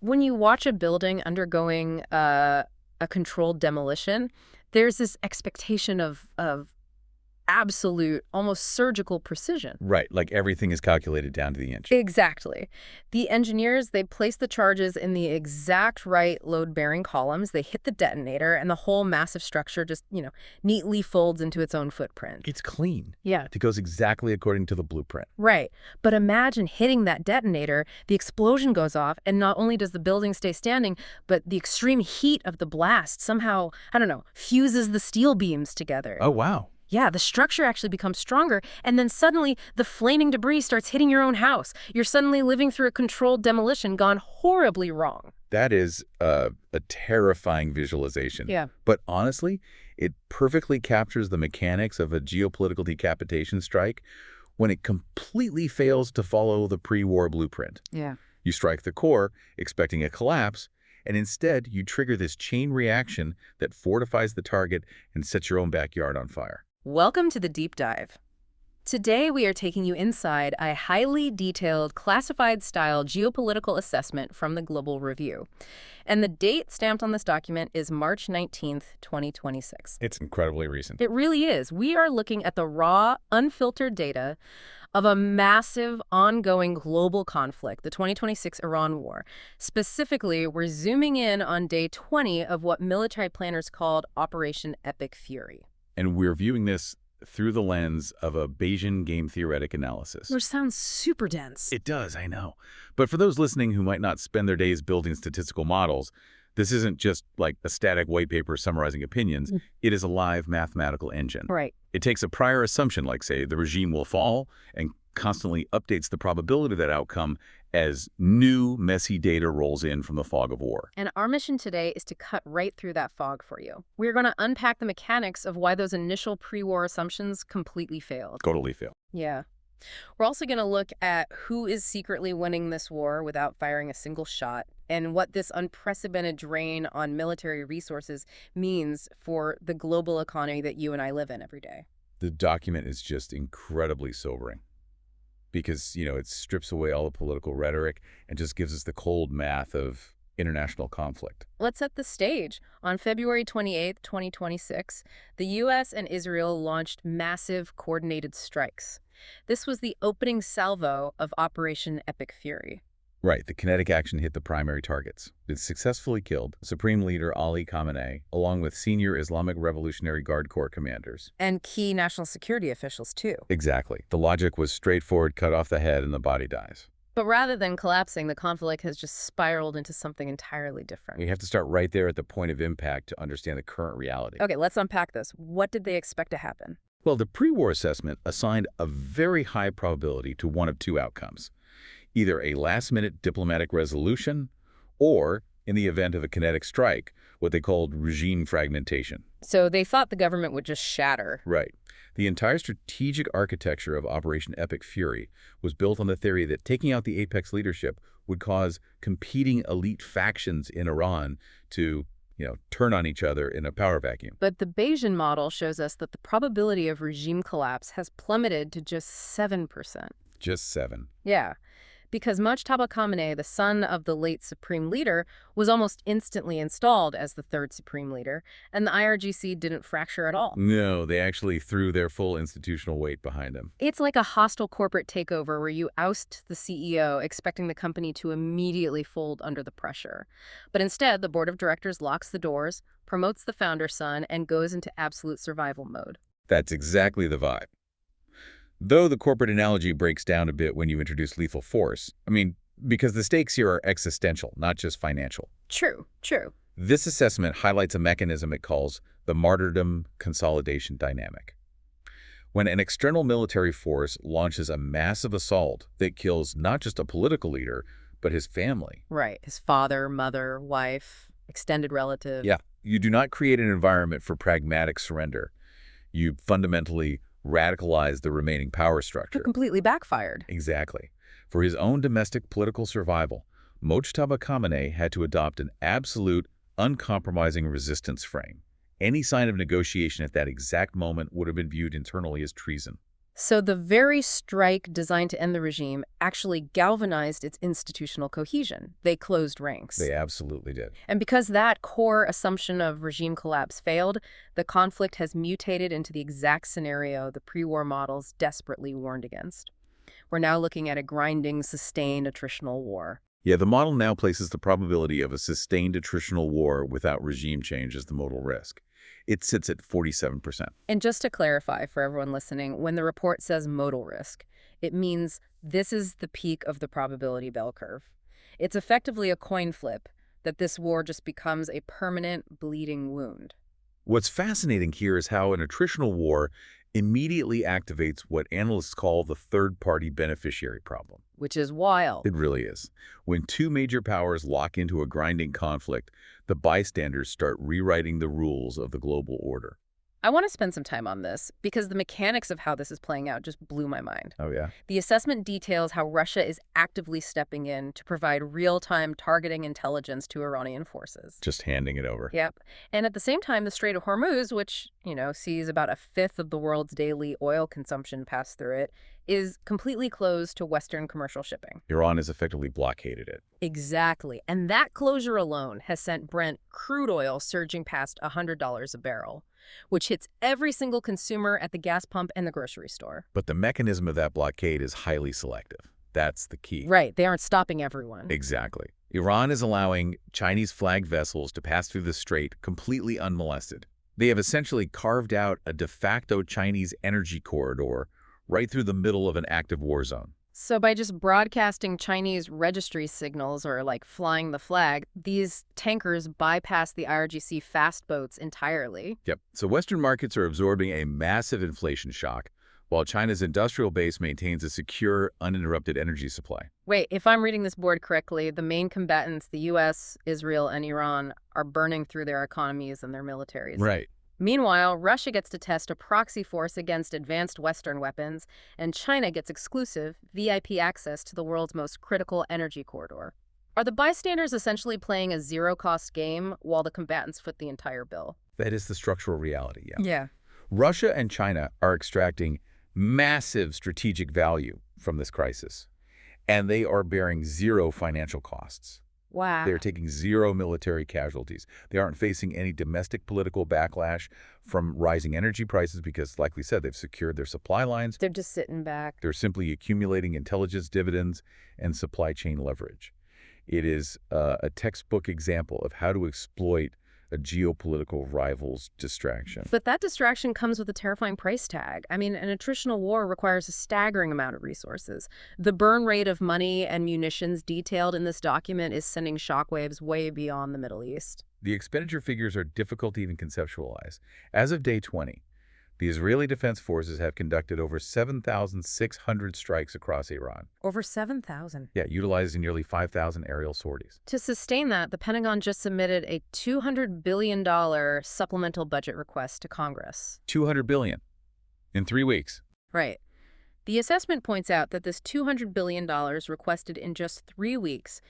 When you watch a building undergoing a controlled demolition, there's this expectation of absolute, almost surgical precision. Right, like everything is calculated down to the inch. Exactly. The engineers, they place the charges in the exact right load-bearing columns. They hit the detonator, and the whole massive structure just, neatly folds into its own footprint. It's clean. Yeah. It goes exactly according to the blueprint. Right. But imagine hitting that detonator, the explosion goes off, and not only does the building stay standing, but the extreme heat of the blast somehow, I don't know, fuses the steel beams together. Oh, wow. Yeah, the structure actually becomes stronger, and then suddenly the flaming debris starts hitting your own house. You're suddenly living through a controlled demolition gone horribly wrong. That is a terrifying visualization. Yeah. But honestly, it perfectly captures the mechanics of a geopolitical decapitation strike when it completely fails to follow the pre-war blueprint. Yeah. You strike the core, expecting a collapse, and instead you trigger this chain reaction that fortifies the target and sets your own backyard on fire. Welcome to the Deep Dive. Today we are taking you inside a highly detailed, classified-style geopolitical assessment from the Global Review. And the date stamped on this document is March 19th, 2026. It's incredibly recent. It really is. We are looking at the raw, unfiltered data of a massive, ongoing global conflict, the 2026 Iran war. Specifically, we're zooming in on day 20 of what military planners called Operation Epic Fury. And we're viewing this through the lens of a Bayesian game theoretic analysis. Which sounds super dense. It does, I know. But for those listening who might not spend their days building statistical models, this isn't just like a static white paper summarizing opinions. It is a live mathematical engine. Right. It takes a prior assumption, like, say, the regime will fall, and constantly updates the probability of that outcome as new, messy data rolls in from the fog of war. And our mission today is to cut right through that fog for you. We're going to unpack the mechanics of why those initial pre-war assumptions completely failed. Totally fail. Yeah. We're also going to look at who is secretly winning this war without firing a single shot, and what this unprecedented drain on military resources means for the global economy that you and I live in every day. The document is just incredibly sobering because, it strips away all the political rhetoric and just gives us the cold math of international conflict. Let's set the stage. On February 28, 2026, the U.S. and Israel launched massive coordinated strikes. This was the opening salvo of Operation Epic Fury. Right, the kinetic action hit the primary targets. It successfully killed Supreme Leader Ali Khamenei, along with senior Islamic Revolutionary Guard Corps commanders. And key national security officials, too. Exactly. The logic was straightforward: cut off the head and the body dies. But rather than collapsing, the conflict has just spiraled into something entirely different. We have to start right there at the point of impact to understand the current reality. Okay, let's unpack this. What did they expect to happen? Well, the pre-war assessment assigned a very high probability to one of two outcomes: either a last-minute diplomatic resolution, or, in the event of a kinetic strike, what they called regime fragmentation. So they thought the government would just shatter. Right. The entire strategic architecture of Operation Epic Fury was built on the theory that taking out the apex leadership would cause competing elite factions in Iran to, turn on each other in a power vacuum. But the Bayesian model shows us that the probability of regime collapse has plummeted to just 7%. Just 7. Yeah. Because Mujtaba Khamenei, the son of the late Supreme Leader, was almost instantly installed as the third Supreme Leader, and the IRGC didn't fracture at all. No, they actually threw their full institutional weight behind him. It's like a hostile corporate takeover where you oust the CEO, expecting the company to immediately fold under the pressure. But instead, the board of directors locks the doors, promotes the founder's son, and goes into absolute survival mode. That's exactly the vibe. Though the corporate analogy breaks down a bit when you introduce lethal force. Because the stakes here are existential, not just financial. True. This assessment highlights a mechanism it calls the martyrdom consolidation dynamic. When an external military force launches a massive assault that kills not just a political leader, but his family. Right. His father, mother, wife, extended relative. Yeah. You do not create an environment for pragmatic surrender. You fundamentally radicalize the remaining power structure. It completely backfired. Exactly. For his own domestic political survival, Mujtaba Khamenei had to adopt an absolute, uncompromising resistance frame. Any sign of negotiation at that exact moment would have been viewed internally as treason. So the very strike designed to end the regime actually galvanized its institutional cohesion. They closed ranks. They absolutely did. And because that core assumption of regime collapse failed, the conflict has mutated into the exact scenario the pre-war models desperately warned against. We're now looking at a grinding, sustained attritional war. Yeah, the model now places the probability of a sustained attritional war without regime change as the modal risk. It sits at 47%. And just to clarify for everyone listening, when the report says modal risk, it means this is the peak of the probability bell curve. It's effectively a coin flip that this war just becomes a permanent bleeding wound. What's fascinating here is how an attritional war immediately activates what analysts call the third-party beneficiary problem. Which is wild. It really is. When two major powers lock into a grinding conflict, the bystanders start rewriting the rules of the global order. I want to spend some time on this because the mechanics of how this is playing out just blew my mind. Oh, yeah? The assessment details how Russia is actively stepping in to provide real-time targeting intelligence to Iranian forces. Just handing it over. Yep. And at the same time, the Strait of Hormuz, which, sees about a fifth of the world's daily oil consumption pass through it, is completely closed to Western commercial shipping. Iran has effectively blockaded it. Exactly. And that closure alone has sent Brent crude oil surging past $100 a barrel, which hits every single consumer at the gas pump and the grocery store. But the mechanism of that blockade is highly selective. That's the key. Right. They aren't stopping everyone. Exactly. Iran is allowing Chinese flag vessels to pass through the strait completely unmolested. They have essentially carved out a de facto Chinese energy corridor right through the middle of an active war zone. So by just broadcasting Chinese registry signals or like flying the flag, these tankers bypass the IRGC fast boats entirely. Yep. So Western markets are absorbing a massive inflation shock, while China's industrial base maintains a secure, uninterrupted energy supply. Wait, if I'm reading this board correctly, the main combatants, the U.S., Israel, and Iran, are burning through their economies and their militaries. Right. Meanwhile, Russia gets to test a proxy force against advanced Western weapons, and China gets exclusive, VIP access to the world's most critical energy corridor. Are the bystanders essentially playing a zero-cost game while the combatants foot the entire bill? That is the structural reality, yeah. Yeah. Russia and China are extracting massive strategic value from this crisis, and they are bearing zero financial costs. Wow. They're taking zero military casualties. They aren't facing any domestic political backlash from rising energy prices because, like we said, they've secured their supply lines. They're just sitting back. They're simply accumulating intelligence dividends and supply chain leverage. It is a textbook example of how to exploit a geopolitical rival's distraction. But that distraction comes with a terrifying price tag. I mean, an attritional war requires a staggering amount of resources. The burn rate of money and munitions detailed in this document is sending shockwaves way beyond the Middle East. The expenditure figures are difficult to even conceptualize. As of day 20, the Israeli Defense Forces have conducted over 7,600 strikes across Iran. Over 7,000. Yeah, utilizing nearly 5,000 aerial sorties. To sustain that, the Pentagon just submitted a $200 billion supplemental budget request to Congress. $200 billion in 3 weeks. Right. The assessment points out that this $200 billion requested in just 3 weeks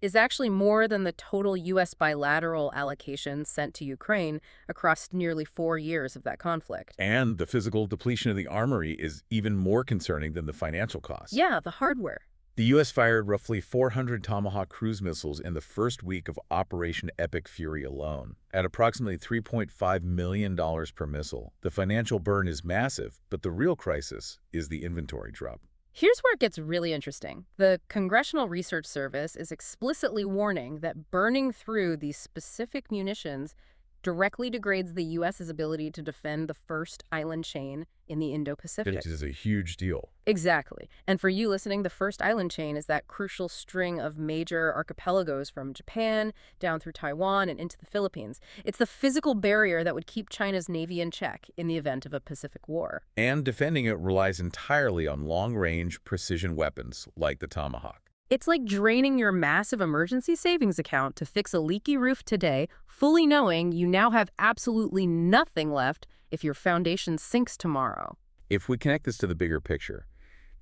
is actually more than the total U.S. bilateral allocation sent to Ukraine across nearly 4 years of that conflict. And the physical depletion of the armory is even more concerning than the financial costs. Yeah, the hardware. The U.S. fired roughly 400 Tomahawk cruise missiles in the first week of Operation Epic Fury alone, at approximately $3.5 million per missile. The financial burn is massive, but the real crisis is the inventory drop. Here's where it gets really interesting. The Congressional Research Service is explicitly warning that burning through these specific munitions directly degrades the U.S.'s ability to defend the first island chain in the Indo-Pacific. It is a huge deal. Exactly. And for you listening, the first island chain is that crucial string of major archipelagos from Japan down through Taiwan and into the Philippines. It's the physical barrier that would keep China's navy in check in the event of a Pacific War. And defending it relies entirely on long-range precision weapons like the Tomahawk. It's like draining your massive emergency savings account to fix a leaky roof today, fully knowing you now have absolutely nothing left if your foundation sinks tomorrow. If we connect this to the bigger picture,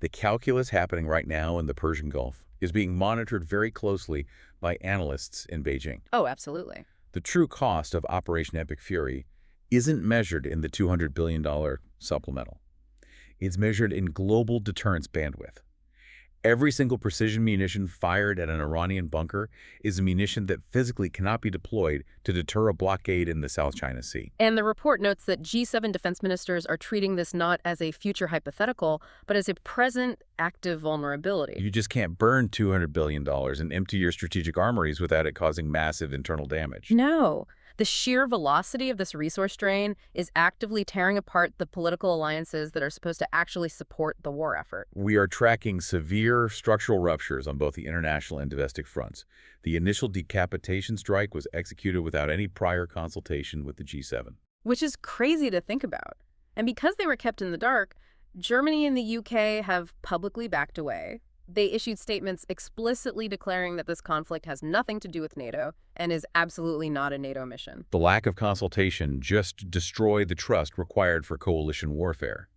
the calculus happening right now in the Persian Gulf is being monitored very closely by analysts in Beijing. Oh, absolutely. The true cost of Operation Epic Fury isn't measured in the $200 billion supplemental. It's measured in global deterrence bandwidth. Every single precision munition fired at an Iranian bunker is a munition that physically cannot be deployed to deter a blockade in the South China Sea. And the report notes that G7 defense ministers are treating this not as a future hypothetical, but as a present active vulnerability. You just can't burn $200 billion and empty your strategic armories without it causing massive internal damage. No. The sheer velocity of this resource drain is actively tearing apart the political alliances that are supposed to actually support the war effort. We are tracking severe structural ruptures on both the international and domestic fronts. The initial decapitation strike was executed without any prior consultation with the G7. Which is crazy to think about. And because they were kept in the dark, Germany and the UK have publicly backed away. They issued statements explicitly declaring that this conflict has nothing to do with NATO and is absolutely not a NATO mission. The lack of consultation just destroyed the trust required for coalition warfare.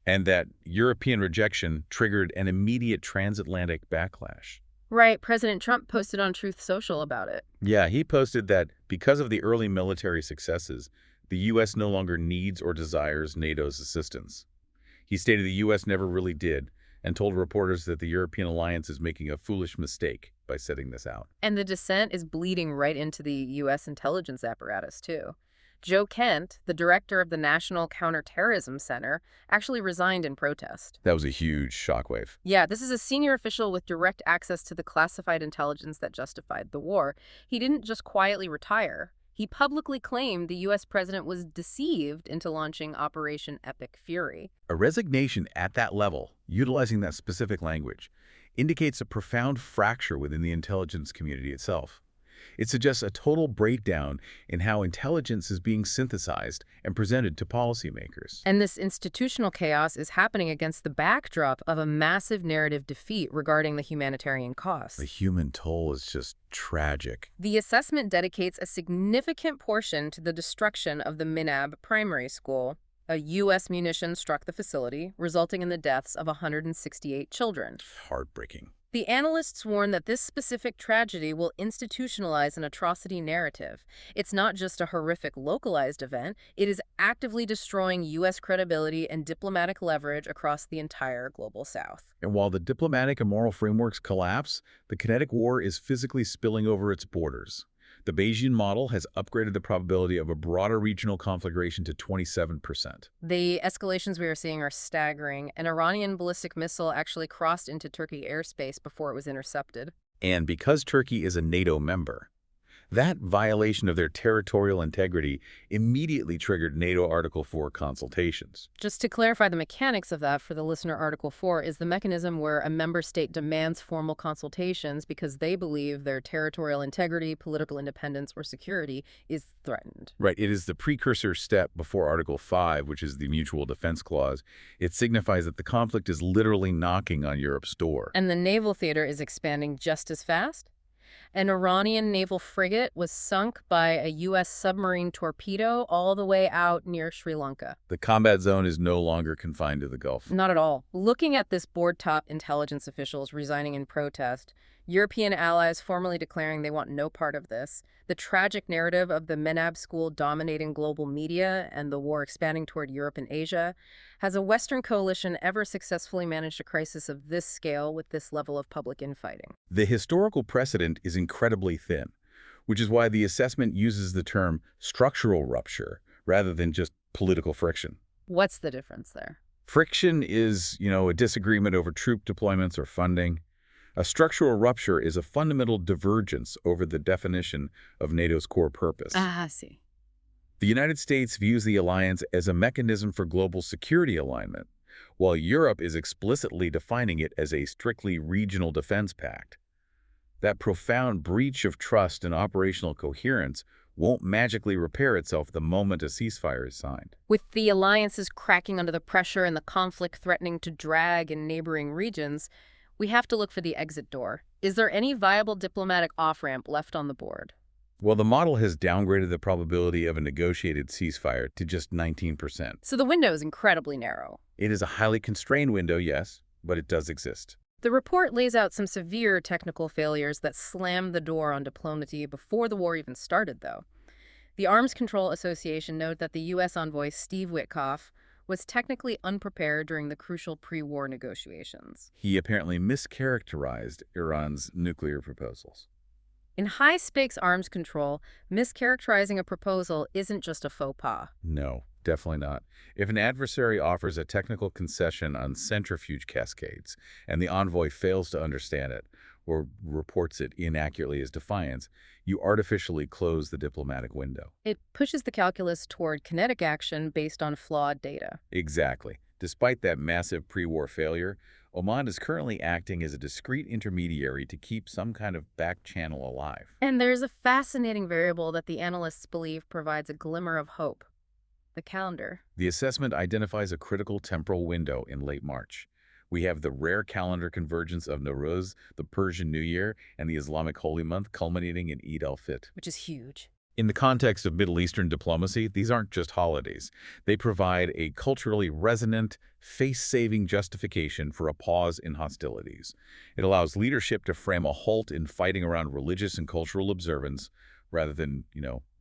And that European rejection triggered an immediate transatlantic backlash. Right, President Trump posted on Truth Social about it. Yeah, he posted that because of the early military successes, the U.S. no longer needs or desires NATO's assistance. He stated the U.S. never really did, and told reporters that the European alliance is making a foolish mistake by setting this out. And the dissent is bleeding right into the U.S. intelligence apparatus, too. Joe Kent, the director of the National Counterterrorism Center, actually resigned in protest. That was a huge shockwave. Yeah, this is a senior official with direct access to the classified intelligence that justified the war. He didn't just quietly retire. He publicly claimed the U.S. president was deceived into launching Operation Epic Fury. A resignation at that level, utilizing that specific language, indicates a profound fracture within the intelligence community itself. It suggests a total breakdown in how intelligence is being synthesized and presented to policymakers. And this institutional chaos is happening against the backdrop of a massive narrative defeat regarding the humanitarian costs. The human toll is just tragic. The assessment dedicates a significant portion to the destruction of the Minab primary school. A U.S. munition struck the facility, resulting in the deaths of 168 children. Heartbreaking. The analysts warn that this specific tragedy will institutionalize an atrocity narrative. It's not just a horrific localized event, it is actively destroying U.S. credibility and diplomatic leverage across the entire global south. And while the diplomatic and moral frameworks collapse, the kinetic war is physically spilling over its borders. The Bayesian model has upgraded the probability of a broader regional conflagration to 27%. The escalations we are seeing are staggering. An Iranian ballistic missile actually crossed into Turkey airspace before it was intercepted. And because Turkey is a NATO member, that violation of their territorial integrity immediately triggered NATO Article 4 consultations. Just to clarify the mechanics of that for the listener, Article 4 is the mechanism where a member state demands formal consultations because they believe their territorial integrity, political independence, or security is threatened. Right. It is the precursor step before Article 5, which is the Mutual Defense Clause. It signifies that the conflict is literally knocking on Europe's door. And the naval theater is expanding just as fast? An Iranian naval frigate was sunk by a U.S. submarine torpedo all the way out near Sri Lanka. The combat zone is no longer confined to the Gulf. Not at all. Looking at this board-top intelligence officials resigning in protest, European allies formally declaring they want no part of this, the tragic narrative of the Menab school dominating global media and the war expanding toward Europe and Asia, has a Western coalition ever successfully managed a crisis of this scale with this level of public infighting? The historical precedent is incredibly thin, which is why the assessment uses the term structural rupture rather than just political friction. What's the difference there? Friction is, a disagreement over troop deployments or funding. A structural rupture is a fundamental divergence over the definition of NATO's core purpose. I see. The United States views the alliance as a mechanism for global security alignment, while Europe is explicitly defining it as a strictly regional defense pact. That profound breach of trust and operational coherence won't magically repair itself the moment a ceasefire is signed. With the alliances cracking under the pressure and the conflict threatening to drag in neighboring regions, we have to look for the exit door. Is there any viable diplomatic off-ramp left on the board? Well, the model has downgraded the probability of a negotiated ceasefire to just 19%. So the window is incredibly narrow. It is a highly constrained window, yes, but it does exist. The report lays out some severe technical failures that slammed the door on diplomacy before the war even started, though. The Arms Control Association noted that the U.S. envoy Steve Witkoff was technically unprepared during the crucial pre-war negotiations. He apparently mischaracterized Iran's nuclear proposals. In high-stakes arms control, mischaracterizing a proposal isn't just a faux pas. No, definitely not. If an adversary offers a technical concession on centrifuge cascades and the envoy fails to understand it or reports it inaccurately as defiance, you artificially close the diplomatic window. It pushes the calculus toward kinetic action based on flawed data. Exactly. Despite that massive pre-war failure, Oman is currently acting as a discreet intermediary to keep some kind of back channel alive. And there's a fascinating variable that the analysts believe provides a glimmer of hope: the calendar. The assessment identifies a critical temporal window in late March. We have the rare calendar convergence of Nowruz, the Persian New Year, and the Islamic Holy Month culminating in Eid al-Fitr. Which is huge. In the context of Middle Eastern diplomacy, these aren't just holidays. They provide a culturally resonant, face-saving justification for a pause in hostilities. It allows leadership to frame a halt in fighting around religious and cultural observance rather than,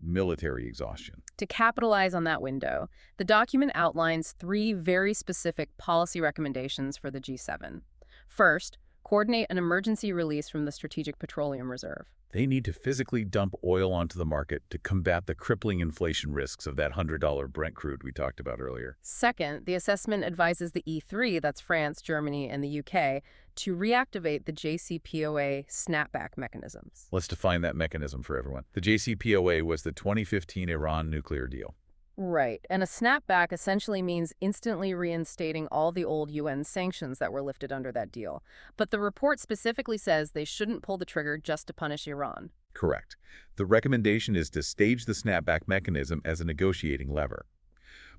military exhaustion. To capitalize on that window, the document outlines 3 very specific policy recommendations for the G7. First, coordinate an emergency release from the Strategic Petroleum Reserve. They need to physically dump oil onto the market to combat the crippling inflation risks of that $100 Brent crude we talked about earlier. Second, the assessment advises the E3, that's France, Germany, and the UK, to reactivate the JCPOA snapback mechanisms. Let's define that mechanism for everyone. The JCPOA was the 2015 Iran nuclear deal. Right, and a snapback essentially means instantly reinstating all the old UN sanctions that were lifted under that deal. But the report specifically says they shouldn't pull the trigger just to punish Iran. Correct. The recommendation is to stage the snapback mechanism as a negotiating lever.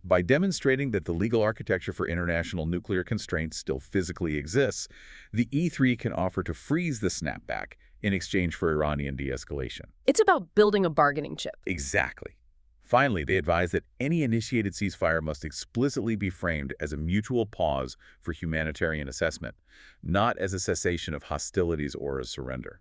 By demonstrating that the legal architecture for international nuclear constraints still physically exists, the E3 can offer to freeze the snapback in exchange for Iranian de-escalation. It's about building a bargaining chip. Exactly. Finally, they advise that any initiated ceasefire must explicitly be framed as a mutual pause for humanitarian assessment, not as a cessation of hostilities or a surrender.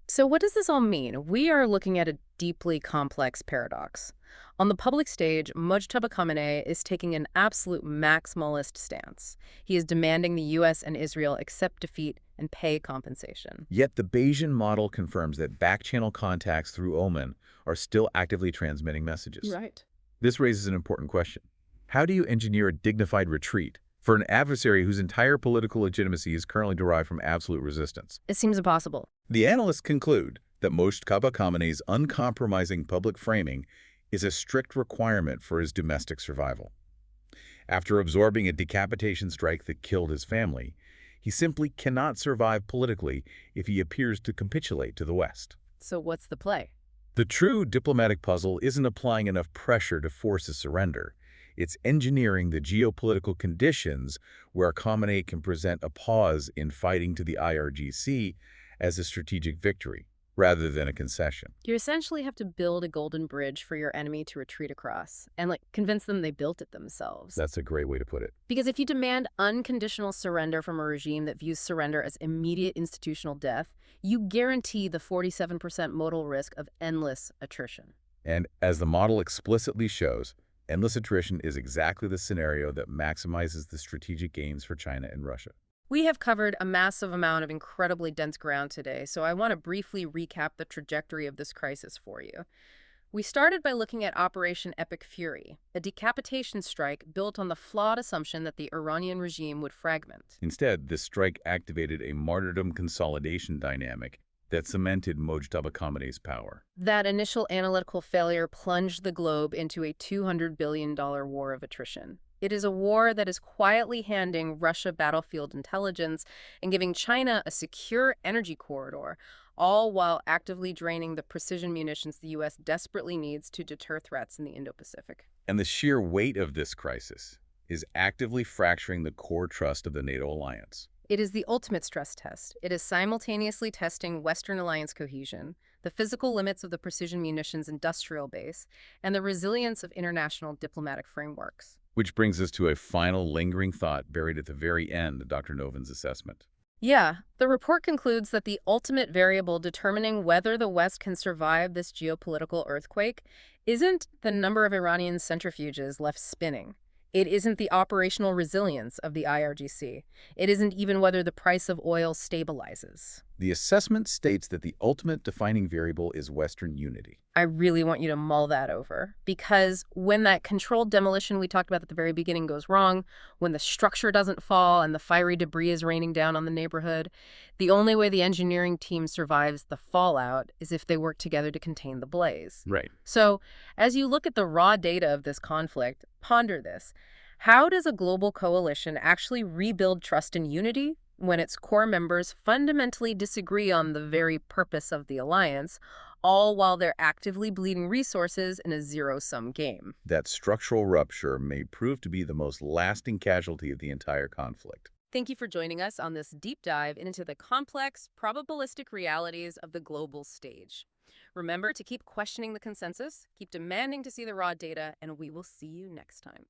So what does this all mean? We are looking at a deeply complex paradox. On the public stage, Mojtaba Khamenei is taking an absolute maximalist stance. He is demanding the U.S. and Israel accept defeat and pay compensation. Yet the Bayesian model confirms that back-channel contacts through Oman are still actively transmitting messages. Right. This raises an important question. How do you engineer a dignified retreat for an adversary whose entire political legitimacy is currently derived from absolute resistance? It seems impossible. The analysts conclude that Mojtaba Khamenei's uncompromising public framing is a strict requirement for his domestic survival. After absorbing a decapitation strike that killed his family, he simply cannot survive politically if he appears to capitulate to the West. So what's the play? The true diplomatic puzzle isn't applying enough pressure to force a surrender. It's engineering the geopolitical conditions where Khamenei can present a pause in fighting to the IRGC as a strategic victory, rather than a concession. You essentially have to build a golden bridge for your enemy to retreat across and convince them they built it themselves. That's a great way to put it. Because if you demand unconditional surrender from a regime that views surrender as immediate institutional death, you guarantee the 47% modal risk of endless attrition. And as the model explicitly shows, endless attrition is exactly the scenario that maximizes the strategic gains for China and Russia. We have covered a massive amount of incredibly dense ground today, so I want to briefly recap the trajectory of this crisis for you. We started by looking at Operation Epic Fury, a decapitation strike built on the flawed assumption that the Iranian regime would fragment. Instead, this strike activated a martyrdom consolidation dynamic that cemented Mojtaba Khamenei's power. That initial analytical failure plunged the globe into a $200 billion war of attrition. It is a war that is quietly handing Russia battlefield intelligence and giving China a secure energy corridor, all while actively draining the precision munitions the U.S. desperately needs to deter threats in the Indo-Pacific. And the sheer weight of this crisis is actively fracturing the core trust of the NATO alliance. It is the ultimate stress test. It is simultaneously testing Western alliance cohesion, the physical limits of the precision munitions industrial base, and the resilience of international diplomatic frameworks. Which brings us to a final lingering thought buried at the very end of Dr. Novin's assessment. Yeah, the report concludes that the ultimate variable determining whether the West can survive this geopolitical earthquake isn't the number of Iranian centrifuges left spinning. It isn't the operational resilience of the IRGC. It isn't even whether the price of oil stabilizes. The assessment states that the ultimate defining variable is Western unity. I really want you to mull that over, because when that controlled demolition we talked about at the very beginning goes wrong, when the structure doesn't fall and the fiery debris is raining down on the neighborhood, the only way the engineering team survives the fallout is if they work together to contain the blaze. Right. So, as you look at the raw data of this conflict, ponder this. How does a global coalition actually rebuild trust and unity when its core members fundamentally disagree on the very purpose of the alliance, all while they're actively bleeding resources in a zero-sum game? That structural rupture may prove to be the most lasting casualty of the entire conflict. Thank you for joining us on this deep dive into the complex, probabilistic realities of the global stage. Remember to keep questioning the consensus, keep demanding to see the raw data, and we will see you next time.